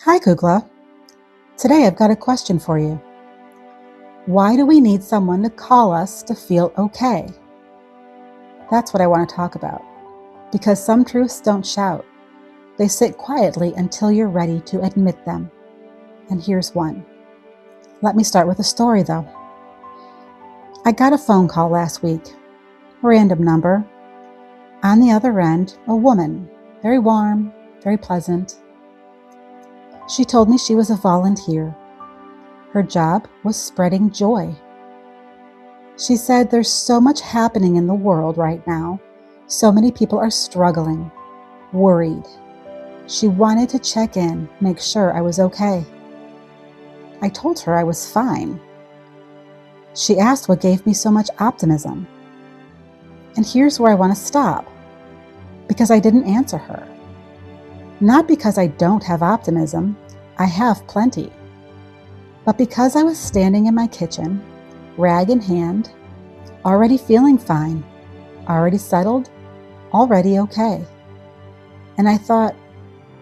Hi, Kugla. Today I've got a question for you. Why do we need someone to call us to feel okay? That's what I want to talk about. Because some truths don't shout. They sit quietly until you're ready to admit them. And here's one. Let me start with a story, though. I got a phone call last week. Random number. On the other end, a woman. Very warm, very pleasant. She told me she was a volunteer. Her job was spreading joy. She said there's so much happening in the world right now. So many people are struggling, worried. She wanted to check in, make sure I was okay. I told her I was fine. She asked what gave me so much optimism. And here's where I want to stop. Because I didn't answer her. Not because I don't have optimism. I have plenty. But because I was standing in my kitchen, rag in hand, already feeling fine, already settled, already okay. And I thought,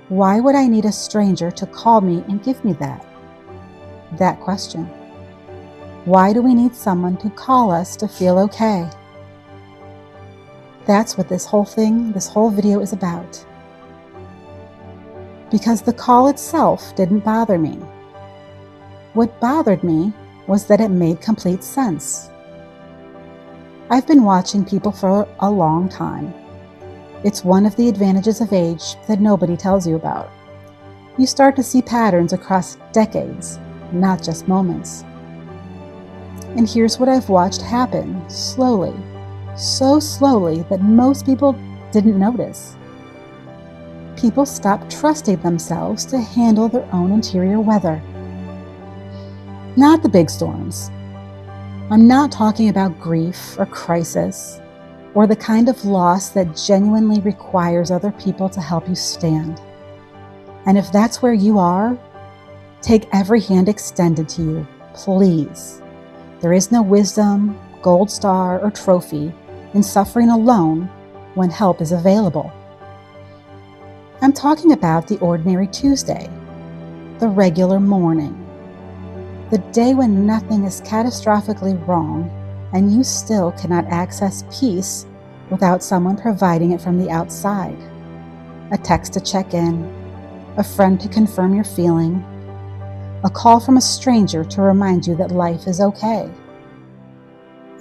why would I need a stranger to call me and give me that question? Why do we need someone to call us to feel okay? That's what this whole video is about. Because the call itself didn't bother me. What bothered me was that it made complete sense. I've been watching people for a long time. It's one of the advantages of age that nobody tells you about. You start to see patterns across decades, not just moments. And here's what I've watched happen slowly, so slowly that most people didn't notice. People stopped trusting themselves to handle their own interior weather. Not the big storms. I'm not talking about grief or crisis, or the kind of loss that genuinely requires other people to help you stand. And if that's where you are, take every hand extended to you, please. There is no wisdom, gold star, or trophy in suffering alone when help is available. I'm talking about the ordinary Tuesday, the regular morning, the day when nothing is catastrophically wrong and you still cannot access peace without someone providing it from the outside. A text to check in, a friend to confirm your feeling, a call from a stranger to remind you that life is okay.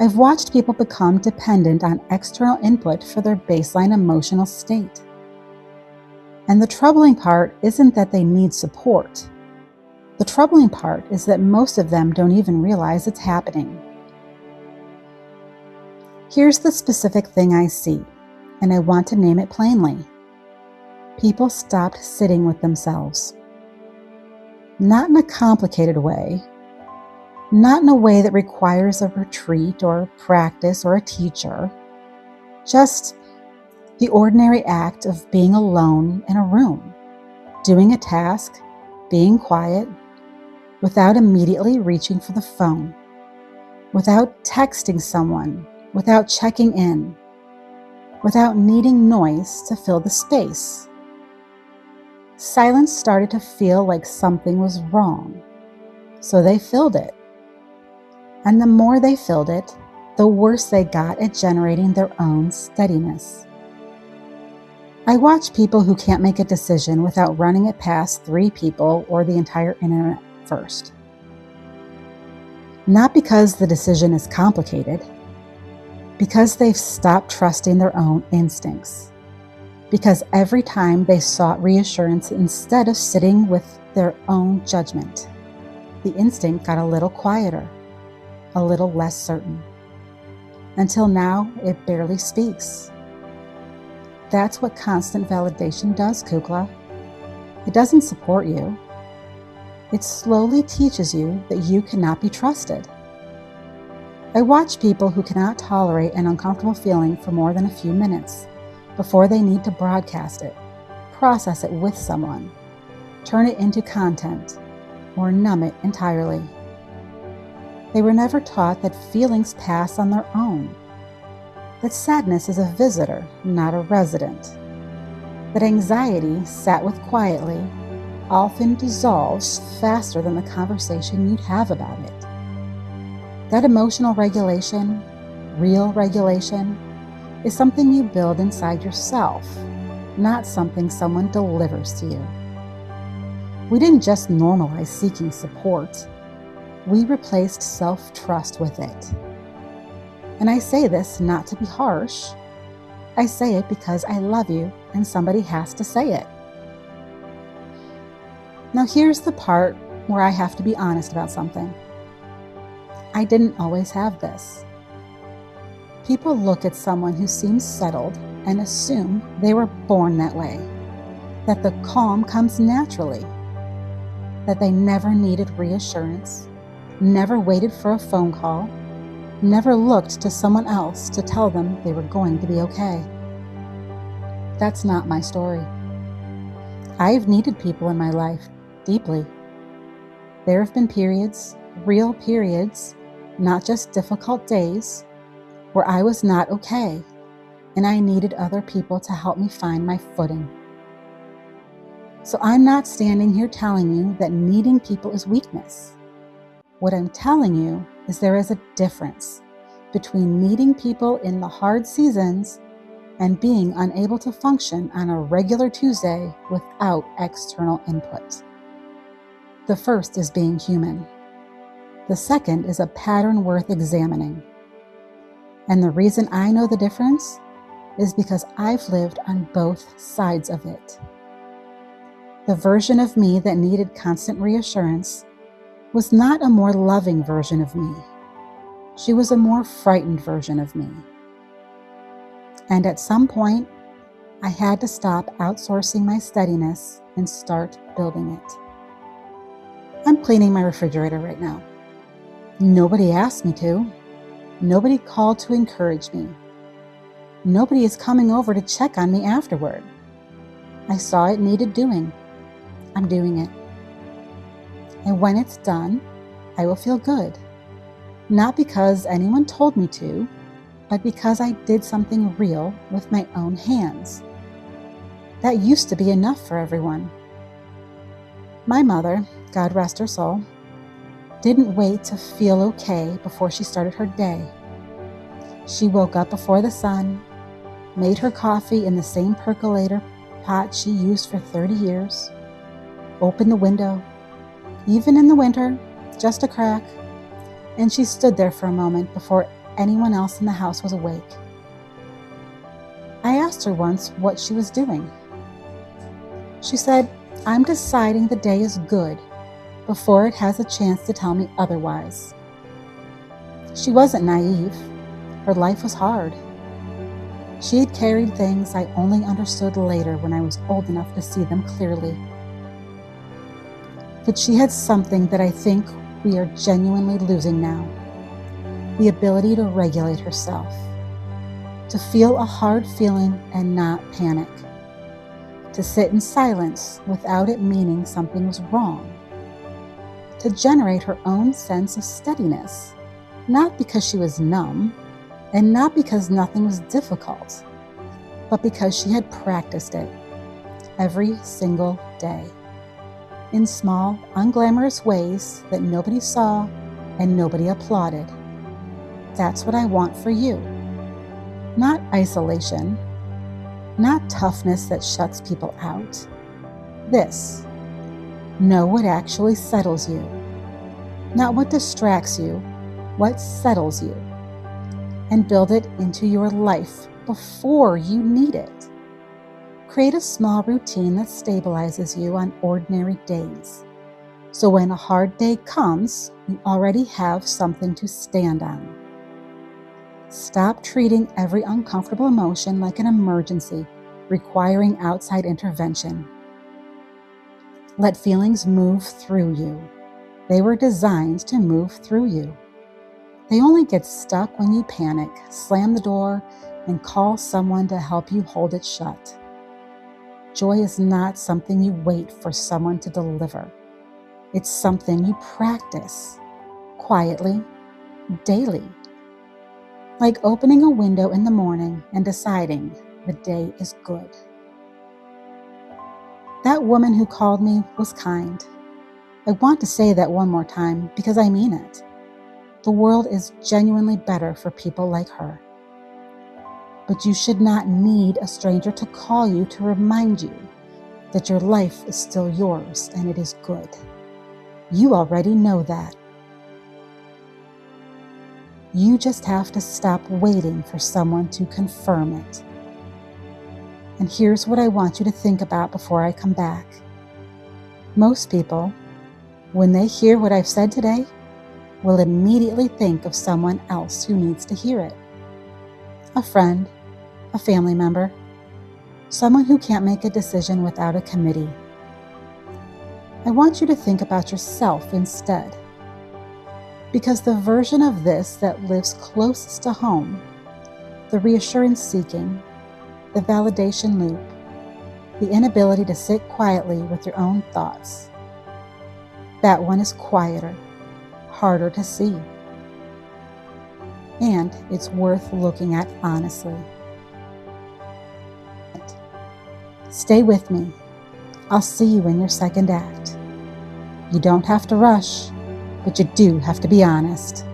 I've watched people become dependent on external input for their baseline emotional state. And the troubling part isn't that they need support. The troubling part is that most of them don't even realize it's happening. Here's the specific thing I see, and I want to name it plainly. People stopped sitting with themselves. Not in a complicated way, not in a way that requires a retreat or practice or a teacher, just the ordinary act of being alone in a room, doing a task, being quiet, without immediately reaching for the phone, without texting someone, without checking in, without needing noise to fill the space. Silence started to feel like something was wrong, so they filled it. And the more they filled it, the worse they got at generating their own steadiness. I watch people who can't make a decision without running it past 3 people or the entire internet first. Not because the decision is complicated, because they've stopped trusting their own instincts. Because every time they sought reassurance instead of sitting with their own judgment, the instinct got a little quieter, a little less certain. Until now, it barely speaks. That's what constant validation does, Kugla. It doesn't support you. It slowly teaches you that you cannot be trusted. I watch people who cannot tolerate an uncomfortable feeling for more than a few minutes before they need to broadcast it, process it with someone, turn it into content, or numb it entirely. They were never taught that feelings pass on their own, that sadness is a visitor, not a resident, that anxiety sat with quietly, often dissolves faster than the conversation you'd have about it. That emotional regulation, real regulation, is something you build inside yourself, not something someone delivers to you. We didn't just normalize seeking support, we replaced self-trust with it. And I say this not to be harsh. I say it because I love you and somebody has to say it. Now here's the part where I have to be honest about something. I didn't always have this. People look at someone who seems settled and assume they were born that way, that the calm comes naturally, that they never needed reassurance, never waited for a phone call, never looked to someone else to tell them they were going to be okay. That's not my story. I've needed people in my life deeply. There have been periods, real periods, not just difficult days, where I was not okay and I needed other people to help me find my footing. So I'm not standing here telling you that needing people is weakness. What I'm telling you is there is a difference between needing people in the hard seasons and being unable to function on a regular Tuesday without external input. The first is being human. The second is a pattern worth examining. And the reason I know the difference is because I've lived on both sides of it. The version of me that needed constant reassurance was not a more loving version of me. She was a more frightened version of me. And at some point, I had to stop outsourcing my steadiness and start building it. I'm cleaning my refrigerator right now. Nobody asked me to. Nobody called to encourage me. Nobody is coming over to check on me afterward. I saw it needed doing. I'm doing it. And when it's done, I will feel good. Not because anyone told me to, but because I did something real with my own hands. That used to be enough for everyone. My mother, God rest her soul, didn't wait to feel okay before she started her day. She woke up before the sun, made her coffee in the same percolator pot she used for 30 years, opened the window, even in the winter, just a crack, and she stood there for a moment before anyone else in the house was awake. I asked her once what she was doing. She said, "I'm deciding the day is good before it has a chance to tell me otherwise." She wasn't naive. Her life was hard. She had carried things I only understood later when I was old enough to see them clearly. But she had something that I think we are genuinely losing now. The ability to regulate herself. To feel a hard feeling and not panic. To sit in silence without it meaning something was wrong. To generate her own sense of steadiness, not because she was numb, and not because nothing was difficult, but because she had practiced it every single day, in small, unglamorous ways that nobody saw and nobody applauded. That's what I want for you. Not isolation, not toughness that shuts people out. This. Know what actually settles you. Not what distracts you, what settles you. And build it into your life before you need it. Create a small routine that stabilizes you on ordinary days. So when a hard day comes, you already have something to stand on. Stop treating every uncomfortable emotion like an emergency requiring outside intervention. Let feelings move through you. They were designed to move through you. They only get stuck when you panic, slam the door, and call someone to help you hold it shut. Joy is not something you wait for someone to deliver. It's something you practice, quietly, daily. Like opening a window in the morning and deciding the day is good. That woman who called me was kind. I want to say that one more time because I mean it. The world is genuinely better for people like her. But you should not need a stranger to call you to remind you that your life is still yours and it is good. You already know that. You just have to stop waiting for someone to confirm it. And here's what I want you to think about before I come back. Most people, when they hear what I've said today, will immediately think of someone else who needs to hear it. A friend, a family member, someone who can't make a decision without a committee. I want you to think about yourself instead. Because the version of this that lives closest to home, the reassurance seeking, the validation loop, the inability to sit quietly with your own thoughts, that one is quieter, harder to see. And it's worth looking at honestly. Stay with me. I'll see you in your second act. You don't have to rush, but you do have to be honest.